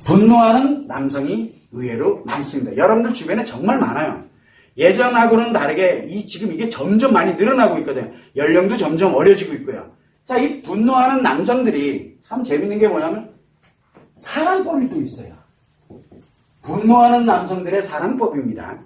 분노하는 남성이 의외로 많습니다. 여러분들 주변에 정말 많아요. 예전하고는 다르게 지금 이게 점점 많이 늘어나고 있거든요. 연령도 점점 어려지고 있고요. 자, 이 분노하는 남성들이 참 재밌는 게 뭐냐면 사랑법이 또 있어요. 분노하는 남성들의 사랑법입니다.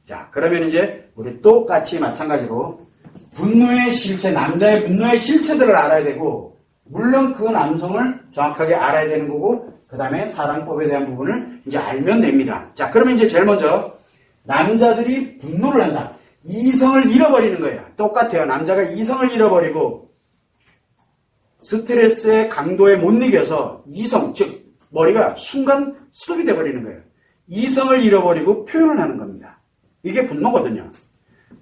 자, 그러면 이제 우리 똑같이 마찬가지로 분노의 실체, 남자의 분노의 실체들을 알아야 되고, 물론 그 남성을 정확하게 알아야 되는 거고, 그 다음에 사랑법에 대한 부분을 이제 알면 됩니다. 자, 그러면 이제 제일 먼저 남자들이 분노를 한다. 이성을 잃어버리는 거예요. 똑같아요. 남자가 이성을 잃어버리고 스트레스의 강도에 못 이겨서 이성, 즉 머리가 순간 스톱이 돼버리는 거예요. 이성을 잃어버리고 표현을 하는 겁니다. 이게 분노거든요.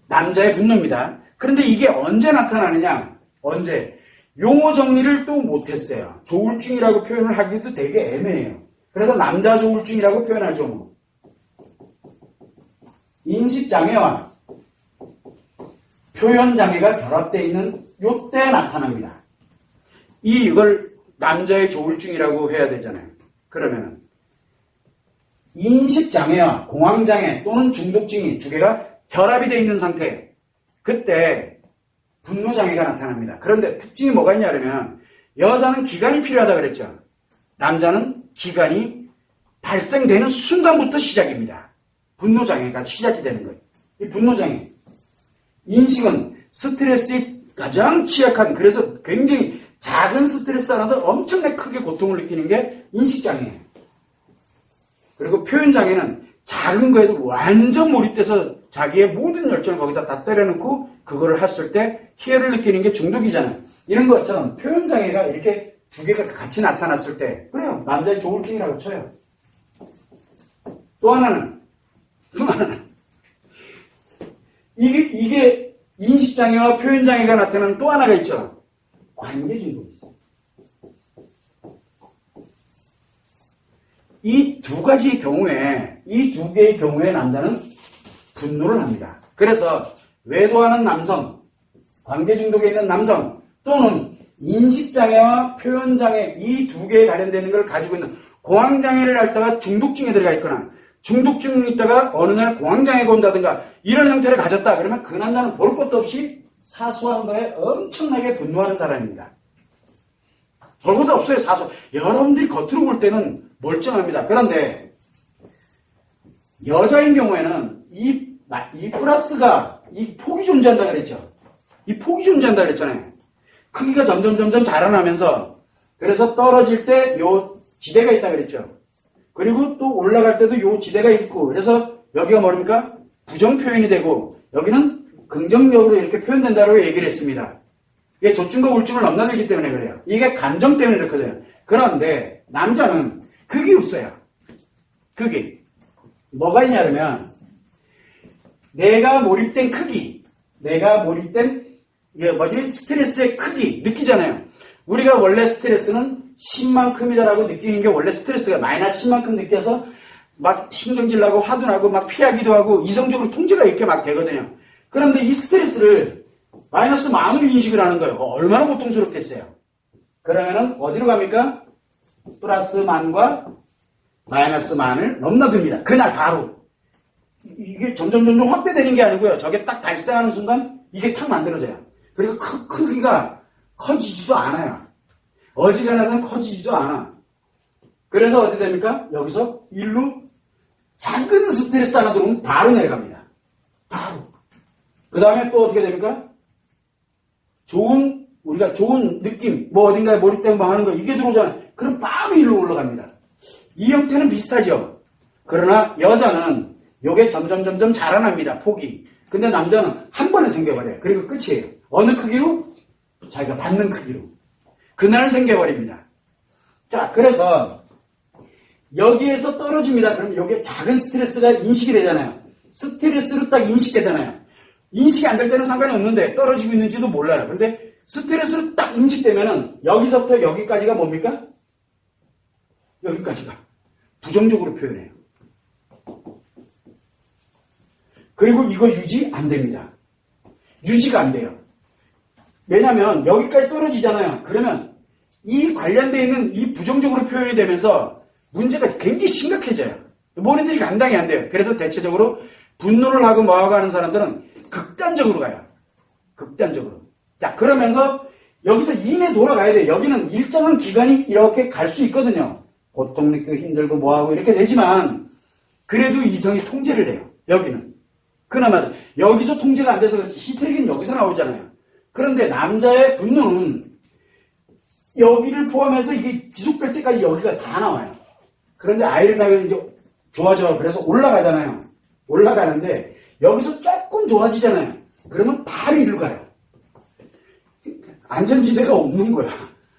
남자의 분노입니다. 그런데 이게 언제 나타나느냐? 언제? 용어 정리를 또 못했어요. 조울증이라고 표현을 하기도 되게 애매해요. 그래서 남자 조울증이라고 표현하죠. 뭐. 인식장애와 표현장애가 결합되어 있는 요때 나타납니다. 이걸 남자의 조울증이라고 해야 되잖아요. 그러면 인식장애와 공황장애 또는 중독증이 두 개가 결합이 되어 있는 상태, 그때 분노장애가 나타납니다. 그런데 특징이 뭐가 있냐면 여자는 기간이 필요하다 그랬죠. 남자는 기간이 발생되는 순간부터 시작입니다. 분노장애가 시작이 되는 거예요. 이 분노장애. 인식은 스트레스에 가장 취약한, 그래서 굉장히 작은 스트레스 하나도 엄청나게 크게 고통을 느끼는 게 인식장애예요. 그리고 표현장애는 작은 거에도 완전 몰입돼서 자기의 모든 열정을 거기다 다 때려넣고 그거를 했을 때 희열을 느끼는 게 중독이잖아요. 이런 것처럼 표현장애가 이렇게 두 개가 같이 나타났을 때, 그래요. 남자의 조울증이라고 쳐요. 또 하나는 이게 인식장애와 표현장애가 나타나는 또 하나가 있죠. 관계중독이 있어요. 이 두 가지의 경우에, 이 두 개의 경우에 남자는 분노를 합니다. 그래서 외도하는 남성, 관계중독에 있는 남성, 또는 인식장애와 표현장애, 이 두 개에 관련되는 걸 가지고 있는 공황장애를 앓다가 중독증에 들어가 있거나, 중독증이 있다가 어느 날 공황장애가 온다든가 이런 형태를 가졌다. 그러면 그 남자는 볼 것도 없이 사소한 거에 엄청나게 분노하는 사람입니다. 볼 것도 없어요. 여러분들이 겉으로 볼 때는 멀쩡합니다. 그런데 여자인 경우에는 이 플러스가 이 폭이 존재한다 그랬죠. 이 폭이 존재한다 그랬잖아요. 크기가 점점 자라나면서, 그래서 떨어질 때 요 지대가 있다 그랬죠. 그리고 또 올라갈 때도 요 지대가 있고, 그래서 여기가 뭡니까? 부정 표현이 되고 여기는 긍정적으로 이렇게 표현된다고 얘기를 했습니다. 이게 조증과 우울증을 넘나들기 때문에 그래요. 이게 감정 때문에 이렇게 돼요. 그런데 남자는 그게 없어요. 그게 뭐가 있냐면 내가 몰입된 크기, 내가 몰입된 스트레스의 크기 느끼잖아요. 우리가 원래 스트레스는 10만큼이다라고 느끼는 게 원래 스트레스가 마이너스 10만큼 느껴서 막 신경질 나고 화도 나고 막 피하기도 하고 이성적으로 통제가 있게 막 되거든요. 그런데 이 스트레스를 마이너스 만으로 인식을 하는 거예요. 얼마나 고통스럽겠어요. 그러면은 어디로 갑니까? 플러스 만과 마이너스 만을 넘나듭니다. 그날 바로. 이게 점점 확대되는 게 아니고요. 저게 딱 발생하는 순간 이게 탁 만들어져요. 그리고 크기가 커지지도 않아요. 어지간하면 커지지도 않아. 그래서 어디 됩니까? 여기서 일로 작은 스트레스 하나 들어오면 바로 내려갑니다. 바로. 그 다음에 또 어떻게 됩니까? 우리가 좋은 느낌, 어딘가에 몰입되고 뭐 하는 거, 이게 들어오잖아요. 그럼 바로 일로 올라갑니다. 이 형태는 비슷하죠. 그러나 여자는 요게 점점 자라납니다. 폭이. 근데 남자는 한 번에 생겨버려요. 그리고 끝이에요. 어느 크기로? 자기가 받는 크기로. 그날 생겨버립니다. 자, 그래서 여기에서 떨어집니다. 그럼 요게 작은 스트레스가 인식이 되잖아요. 스트레스로 딱 인식되잖아요. 인식이 안 될 때는 상관이 없는데 떨어지고 있는지도 몰라요. 근데 스트레스로 딱 인식되면은 여기서부터 여기까지가 뭡니까? 여기까지가 부정적으로 표현해요. 그리고 이거 유지 안 됩니다. 유지가 안 돼요. 왜냐면 여기까지 떨어지잖아요. 그러면 이 관련되어 있는 이 부정적으로 표현이 되면서 문제가 굉장히 심각해져요. 본인들이 감당이 안 돼요. 그래서 대체적으로 분노를 하고 뭐하고 하는 사람들은 극단적으로 가요. 극단적으로. 자, 그러면서 여기서 이내 돌아가야 돼요. 여기는 일정한 기간이 이렇게 갈 수 있거든요. 고통 느끼고 힘들고 뭐하고 이렇게 되지만 그래도 이성이 통제를 해요. 여기는. 그나마 여기서 통제가 안 돼서 그렇지 히스테릭은 여기서 나오잖아요. 그런데 남자의 분노는 여기를 포함해서 이게 지속될 때까지 여기가 다 나와요. 그런데 아이러니하게 이제 좋아져. 그래서 올라가잖아요. 올라가는데 여기서 조금 좋아지잖아요. 그러면 바로 이리로 가요. 안전지대가 없는 거야.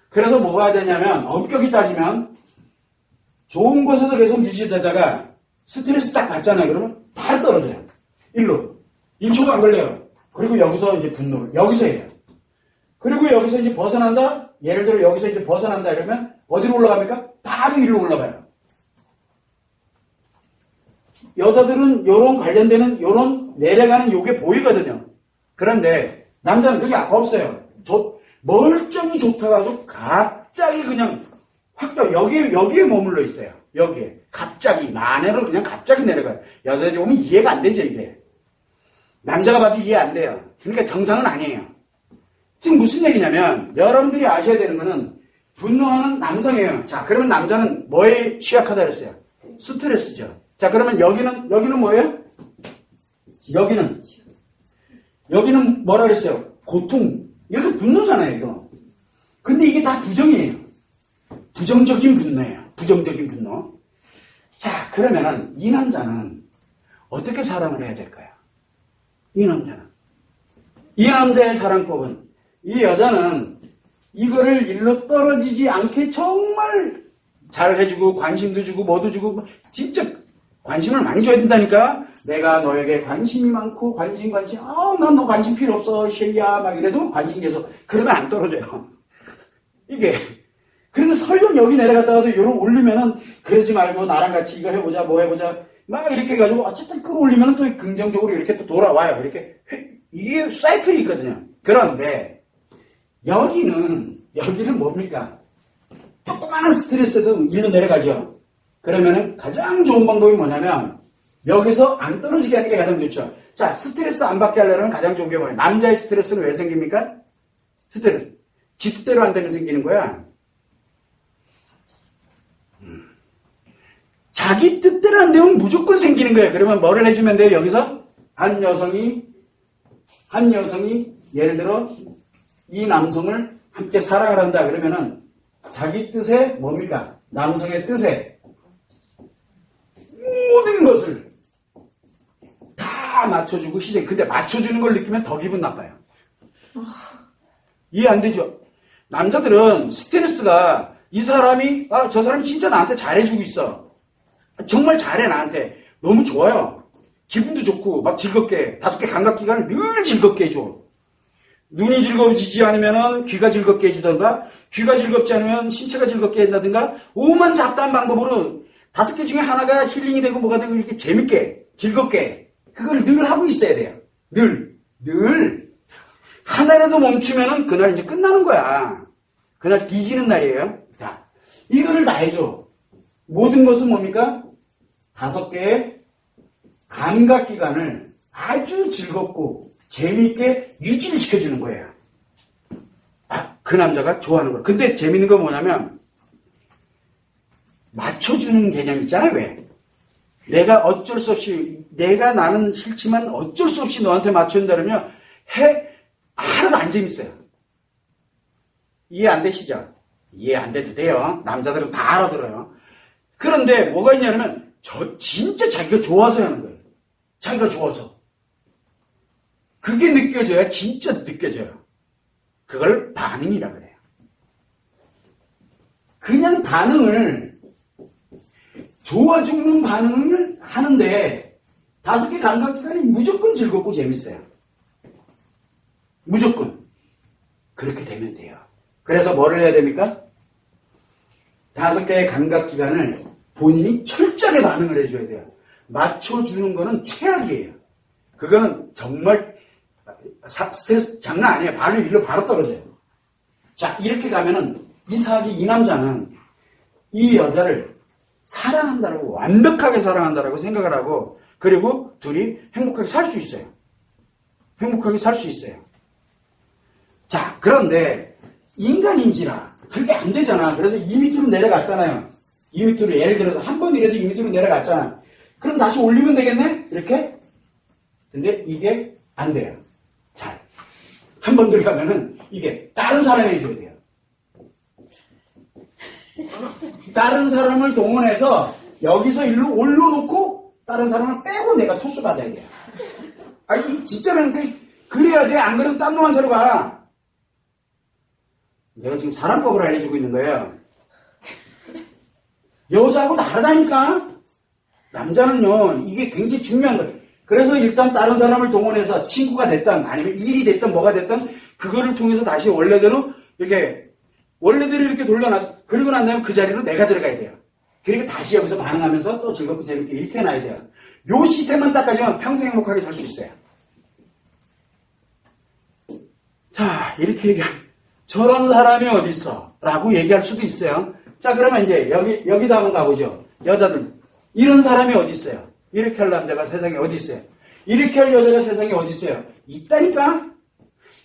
그래서 뭐가 되냐면 엄격히 따지면 좋은 곳에서 계속 유지되다가 스트레스 딱 받잖아요. 그러면 바로 떨어져요. 일로. 1초가 안 걸려요. 그리고 여기서 이제 분노를 여기서 해요. 그리고 여기서 이제 벗어난다? 예를 들어 여기서 이제 벗어난다 이러면 어디로 올라갑니까? 바로 일로 올라가요. 여자들은 요런 관련되는 요런 내려가는 요게 보이거든요. 그런데 남자는 그게 없어요. 멀쩡히 좋다가도 갑자기 그냥 확 여기에 머물러 있어요. 여기에. 갑자기 만회로 그냥 갑자기 내려가요. 여자들이 보면 이해가 안 되죠, 이게. 남자가 봐도 이해 안 돼요. 그러니까 정상은 아니에요. 지금 무슨 얘기냐면 여러분들이 아셔야 되는 거는 분노하는 남성이에요. 자, 그러면 남자는 뭐에 취약하다 그랬어요? 스트레스죠. 자, 그러면 여기는 뭐예요? 여기는 뭐라 그랬어요? 고통. 여기 분노잖아요, 이거. 근데 이게 다 부정이에요. 부정적인 분노예요. 부정적인 분노. 자, 그러면은 이 남자는 어떻게 사랑을 해야 될까요? 이 남자는. 이 남자의 사랑법은 이 여자는 이거를 일로 떨어지지 않게 정말 잘 해주고 관심도 주고 뭐도 주고 진짜 관심을 많이 줘야 된다니까. 내가 너에게 관심이 많고 관심 난 너 관심 필요 없어 쉐이야 막 이래도 관심 계속 그러면 안 떨어져요. 이게 그러면 설령 여기 내려갔다가도 요런 올리면은 그러지 말고 나랑 같이 이거 해보자 뭐 해보자 막 이렇게 해가지고 어쨌든 끌어올리면은 또 긍정적으로 이렇게 또 돌아와요. 이렇게 이게 사이클이 있거든요. 그런데 여기는 뭡니까? 조그마한 스트레스도 일로 내려가죠. 그러면은 가장 좋은 방법이 뭐냐면 여기서 안 떨어지게 하는 게 가장 좋죠. 자, 스트레스 안 받게 하려면 가장 좋은 게 뭐예요? 남자의 스트레스는 왜 생깁니까? 스트레스. 지 뜻대로 안 되면 생기는 거야. 자기 뜻대로 안 되면 무조건 생기는 거예요. 그러면 뭐를 해주면 돼요? 여기서 한 여성이 예를 들어 이 남성을 함께 사랑을 한다 그러면은 자기 뜻에 뭡니까? 남성의 뜻에 모든 것을 다 맞춰주고 근데 맞춰주는 걸 느끼면 더 기분 나빠요. 이해 안 되죠? 남자들은 스트레스가 이 사람이 저 사람이 진짜 나한테 잘해주고 있어. 정말 잘해 나한테. 너무 좋아요. 기분도 좋고 막 즐겁게 5개 감각기관을 늘 즐겁게 해줘. 눈이 즐거워지지 않으면 귀가 즐겁게 해주던가 귀가 즐겁지 않으면 신체가 즐겁게 한다든가 오만 잡다한 방법으로 5개 중에 하나가 힐링이 되고 뭐가 되고 이렇게 재밌게 즐겁게 그걸 늘 하고 있어야 돼요. 늘 하나라도 멈추면은 그날 이제 끝나는 거야. 그날 뒤지는 날이에요. 자, 이거를 다 해줘. 모든 것은 뭡니까? 5개의 감각기관을 아주 즐겁고 재미있게 유지를 시켜주는 거예요. 그 남자가 좋아하는 거예요. 근데 재밌는 건 뭐냐면 맞춰주는 개념 있잖아요. 왜? 내가 어쩔 수 없이 나는 싫지만 어쩔 수 없이 너한테 맞춰준다 그러면 하나도 안 재밌어요. 이해 안 되시죠? 이해 안 돼도 돼요. 남자들은 다 알아들어요. 그런데 뭐가 있냐면 진짜 자기가 좋아서 하는 거예요. 자기가 좋아서. 그게 느껴져야 진짜 느껴져요. 그걸 반응이라 그래요. 그냥 반응을 좋아 죽는 반응을 하는데 5개 감각기관이 무조건 즐겁고 재밌어요. 무조건. 그렇게 되면 돼요. 그래서 뭐를 해야 됩니까? 5개의 감각기관을 본인이 철저하게 반응을 해줘야 돼요. 맞춰주는 거는 최악이에요. 그거는 정말 스트레스 장난 아니에요. 발로 일로 바로 떨어져요. 자, 이렇게 가면은 이 남자는 이 여자를 사랑한다라고, 완벽하게 사랑한다라고 생각을 하고, 그리고 둘이 행복하게 살 수 있어요. 행복하게 살 수 있어요. 자, 그런데 인간인지라 그게 안 되잖아. 그래서 이 밑으로 내려갔잖아요. 이 밑으로, 예를 들어서 한 번이라도 이 밑으로 내려갔잖아. 그럼 다시 올리면 되겠네? 이렇게? 근데 이게 안 돼요. 자, 한 번 들어가면은 이게 다른 사람이 해줘야 돼요. 다른 사람을 동원해서 여기서 일로 올려놓고 다른 사람을 빼고 내가 토스 받아야 돼요. 아니, 진짜는 그래야 돼. 안 그러면 딴 놈한테로 가. 내가 지금 사람법을 알려주고 있는 거예요. 여자하고 다르다니까? 남자는요, 이게 굉장히 중요한 거예요. 그래서 일단 다른 사람을 동원해서 친구가 됐든 아니면 일이 됐든 뭐가 됐든 그거를 통해서 다시 원래대로 이렇게 돌려놔서 그러고 난 다음에 그 자리로 내가 들어가야 돼요. 그러니까 다시 여기서 반응하면서 또 즐겁고 재밌게 이렇게 해놔야 돼요. 요 시스템만 딱 가지면 평생 행복하게 살 수 있어요. 자, 이렇게 얘기하면 저런 사람이 어딨어? 라고 얘기할 수도 있어요. 자, 그러면 이제 여기도 한번 가보죠. 여자들. 이런 사람이 어디 있어요? 이렇게 할 남자가 세상에 어디 있어요? 이렇게 할 여자가 세상에 어디 있어요? 있다니까?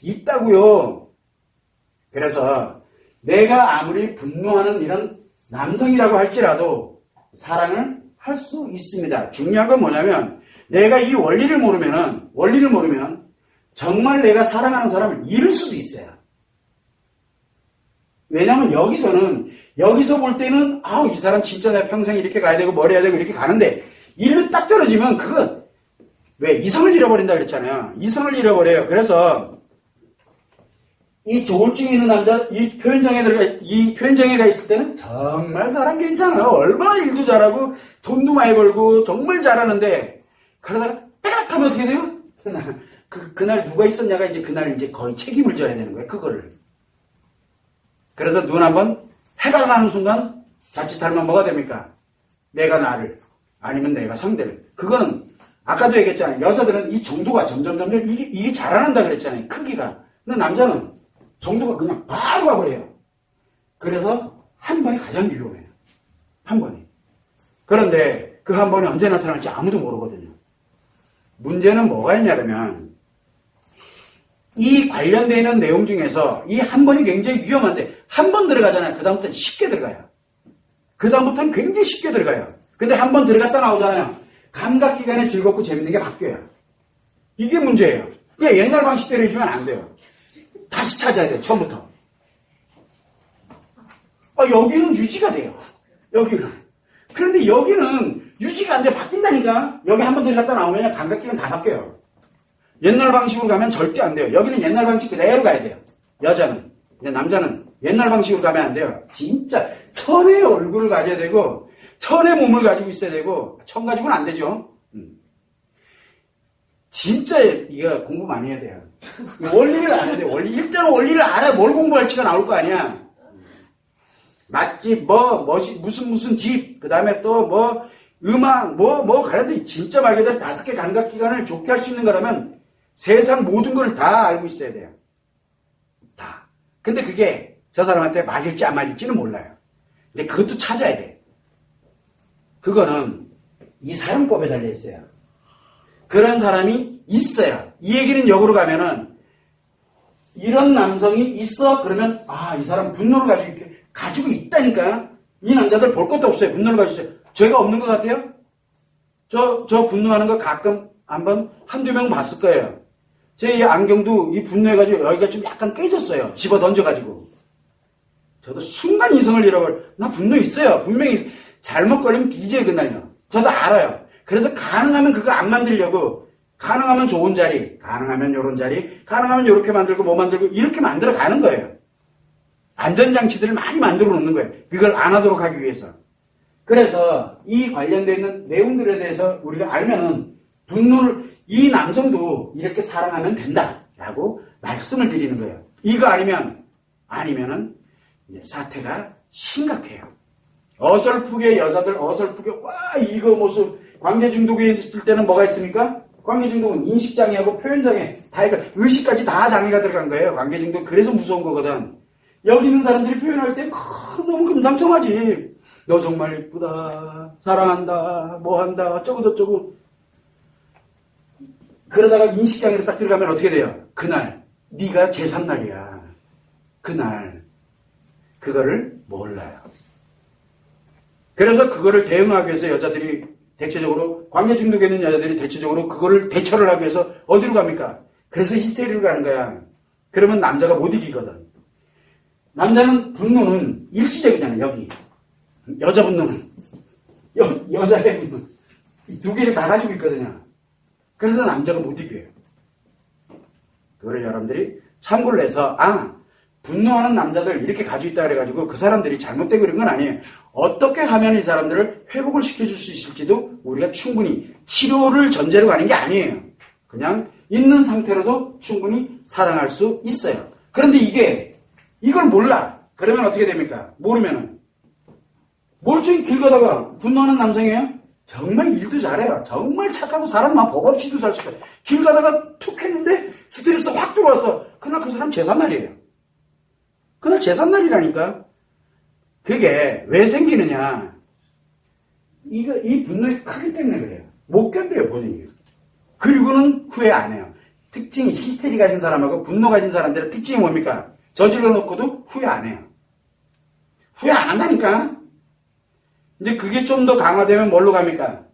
있다고요. 그래서 내가 아무리 분노하는 이런 남성이라고 할지라도 사랑을 할 수 있습니다. 중요한 건 뭐냐면 내가 이 원리를 모르면 정말 내가 사랑하는 사람을 잃을 수도 있어요. 왜냐하면 여기서 볼 때는 이 사람 진짜 내 평생 이렇게 가야 되고 뭘 해야 되고 이렇게 가는데 일을 딱 떨어지면 그건 왜 이성을 잃어버린다 그랬잖아요. 이성을 잃어버려요. 그래서 이 조울증 있는 남자 이 표현장애 가 있을 때는 정말 사람 괜찮아요. 얼마나 일도 잘하고 돈도 많이 벌고 정말 잘하는데 그러다가 딱 하면 어떻게 돼요? 그날 누가 있었냐가 이제 그날 이제 거의 책임을 져야 되는 거예요. 그거를. 그래서 눈 한번 해가 가는 순간 자칫하면 뭐가 됩니까? 내가 나를 아니면 내가 상대를. 그거는 아까도 얘기했잖아요. 여자들은 이 정도가 점점 이게 자라난다 그랬잖아요. 크기가. 근데 남자는 정도가 그냥 바로 가버려요. 그래서 한 번이 가장 위험해요. 한 번이. 그런데 그 한 번이 언제 나타날지 아무도 모르거든요. 문제는 뭐가 있냐면 이 관련되어 있는 내용 중에서 이 한 번이 굉장히 위험한데 한 번 들어가잖아요. 그 다음부터는 쉽게 들어가요. 그 다음부터는 굉장히 쉽게 들어가요. 근데 한 번 들어갔다 나오잖아요. 감각기관에 즐겁고 재밌는 게 바뀌어요. 이게 문제예요. 그냥 옛날 방식대로 해주면 안 돼요. 다시 찾아야 돼요. 처음부터. 여기는 유지가 돼요. 여기는. 그런데 여기는 유지가 안 돼. 바뀐다니까. 여기 한 번 들어갔다 나오면 감각기관 다 바뀌어요. 옛날 방식으로 가면 절대 안 돼요. 여기는 옛날 방식 그대로 가야 돼요. 여자는. 남자는 옛날 방식으로 가면 안 돼요. 진짜 천의 얼굴을 가져야 되고 천의 몸을 가지고 있어야 되고 천 가지고는 안 되죠. 진짜 이거 공부 많이 해야 돼요. 원리를 알아야 돼요. 일단 원리를 알아야 뭘 공부할지가 나올 거 아니야. 맛집, 무슨 집, 그 다음에 또 음악, 가려도 진짜 말 그대로 5개 감각기관을 좋게 할 수 있는 거라면 세상 모든 걸 다 알고 있어야 돼요. 다. 근데 그게 저 사람한테 맞을지 안 맞을지는 몰라요. 근데 그것도 찾아야 돼. 그거는 이 사용법에 달려 있어요. 그런 사람이 있어요. 이 얘기는 역으로 가면은 이런 남성이 있어? 그러면 이 사람 분노를 가지고 있다니까요. 이 남자들 볼 것도 없어요. 분노를 가지고 있어요. 제가 없는 것 같아요? 저 분노하는 거 가끔 한두 명 봤을 거예요. 제 이 안경도 이 분노해가지고 여기가 좀 약간 깨졌어요. 집어 던져가지고. 저도 순간 이성을 나 분노 있어요. 분명히 잘못 걸리면 뒤져요, 그날요. 저도 알아요. 그래서 가능하면 그거 안 만들려고, 가능하면 좋은 자리, 가능하면 요런 자리, 가능하면 요렇게 만들고 만들고 이렇게 만들어 가는 거예요. 안전장치들을 많이 만들어 놓는 거예요. 그걸 안 하도록 하기 위해서. 그래서 이 관련되어 있는 내용들에 대해서 우리가 알면은 이 남성도 이렇게 사랑하면 된다라고 말씀을 드리는 거예요. 이거 아니면은 이제 사태가 심각해요. 어설프게 여자들 이거 모습 관계 중독에 있을 때는 뭐가 있습니까? 관계 중독은 인식장애하고 표현장애 의식까지 다 장애가 들어간 거예요. 관계 중독 그래서 무서운 거거든. 여기 있는 사람들이 표현할 때 너무 금상첨화지. 너 정말 이쁘다. 사랑한다. 뭐 한다. 어쩌고 저쩌고. 그러다가 인식장애로 딱 들어가면 어떻게 돼요? 그날 네가 제3날이야. 그날 그거를 몰라요. 그래서 그거를 대응하기 위해서 여자들이 대체적으로 관계 중독에 있는 여자들이 대체적으로 그거를 대처를 하기 위해서 어디로 갑니까? 그래서 히스테리를 가는 거야. 그러면 남자가 못 이기거든. 남자는 분노는 일시적이잖아요. 여기 여자 분노는 여자의 분노 이 두 개를 다 가지고 있거든요. 그래서 남자가 못 이겨요. 그거를 여러분들이 참고를 해서 분노하는 남자들 이렇게 가지고 있다 그래가지고 그 사람들이 잘못되고 그런 건 아니에요. 어떻게 하면 이 사람들을 회복을 시켜줄 수 있을지도 우리가 충분히 치료를 전제로 가는 게 아니에요. 그냥 있는 상태로도 충분히 사랑할 수 있어요. 그런데 이걸 몰라. 그러면 어떻게 됩니까? 모르면은 멀쩡히 길 가다가 분노하는 남성이에요? 정말 일도 잘해요. 정말 착하고 사람만 법 없이도 살 수 있어요. 길 가다가 툭 했는데 스트레스 확 들어왔어. 그날 그 사람 제삿날이에요. 그날 제삿날이라니까. 그게 왜 생기느냐. 이 분노의 크기 때문에 그래요. 못 견뎌요, 본인이. 그리고는 후회 안 해요. 특징이 히스테리 가진 사람하고 분노 가진 사람들의 특징이 뭡니까? 저질러 놓고도 후회 안 해요. 후회 안 한다니까. 근데 그게 좀 더 강화되면 뭘로 갑니까?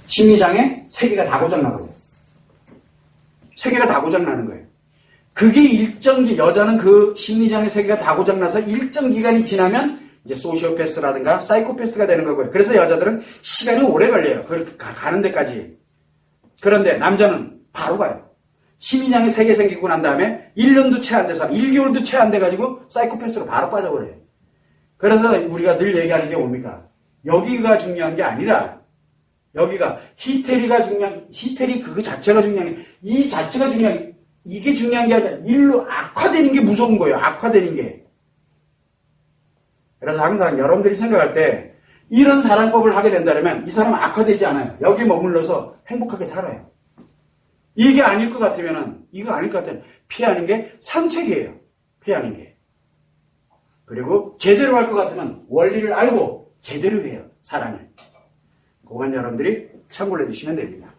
심리장애 세계가 다 고장나거든요. 세계가 다 고장나는 거예요. 그게 여자는 그 심리장애 세계가 다 고장나서 일정 기간이 지나면 이제 소시오패스라든가 사이코패스가 되는 거고요. 그래서 여자들은 시간이 오래 걸려요. 가는 데까지. 그런데 남자는 바로 가요. 심리장애 세계 생기고 난 다음에 1년도 채 안 돼서 1개월도 채 안 돼가지고 사이코패스로 바로 빠져버려요. 그래서 우리가 늘 얘기하는 게 뭡니까? 여기가 중요한 게 아니라 여기가 히스테리 그 자체가 중요한 게 이 자체가 이게 중요한 게 아니라 일로 악화되는 게 무서운 거예요. 악화되는 게. 그래서 항상 여러분들이 생각할 때 이런 사랑법을 하게 된다면 이 사람은 악화되지 않아요. 여기에 머물러서 행복하게 살아요. 이게 아닐 것 같으면은 이거 아닐 것 같으면 피하는 게 상책이에요. 피하는 게. 그리고 제대로 할 것 같으면 원리를 알고 제대로 해요. 사랑을. 그건 여러분들이 참고를 해주시면 됩니다.